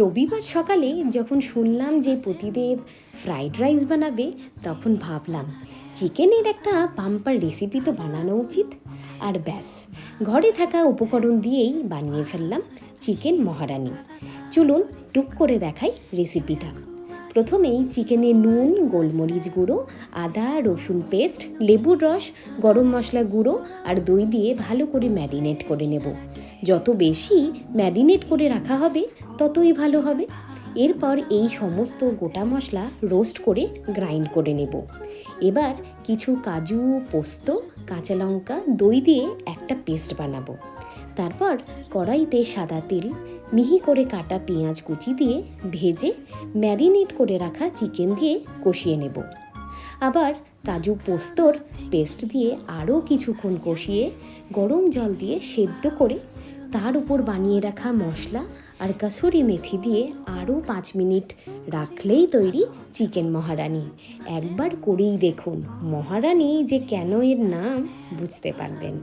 রবিবার সকালে যখন শুনলাম যে পতিদেব ফ্রাইড রাইস বানাবে, তখন ভাবলাম চিকেনের একটা বাম্পার রেসিপি তো বানানো উচিত। আর ব্যাস, ঘরে থাকা উপকরণ দিয়েই বানিয়ে ফেললাম চিকেন মহারানি। চলুন টুক করে দেখাই রেসিপিটা। প্রথমেই চিকেনে নুন, গোলমরিচ গুঁড়ো, আদা রসুন পেস্ট, লেবুর রস, গরম মশলা গুঁড়ো আর দই দিয়ে ভালো করে ম্যারিনেট করে নেব। যত বেশি ম্যারিনেট করে রাখা হবে ততই ভালো হবে। এরপর এই সমস্ত গোটা মশলা রোস্ট করে গ্রাইন্ড করে নেব। এবার কিছু কাজু, পোস্ত, কাঁচা লঙ্কা, দই দিয়ে একটা পেস্ট বানাবো। তারপর কড়াইতে সাদা তেল, মিহি করে কাটা পেঁয়াজ কুচি দিয়ে ভেজে ম্যারিনেট করে রাখা চিকেন দিয়ে কষিয়ে নেব। আবার কাজু পোস্তর পেস্ট দিয়ে আরও কিছুক্ষণ কষিয়ে গরম জল দিয়ে সেদ্ধ করে তার উপর বানিয়ে রাখা মশলা আর কাসুরি মেথি দিয়ে আরও 5 মিনিট রাখলেই তৈরি চিকেন মহারানি। একবার করেই দেখুন, মহারানি যে কেন এর নাম বুঝতে পারবেন।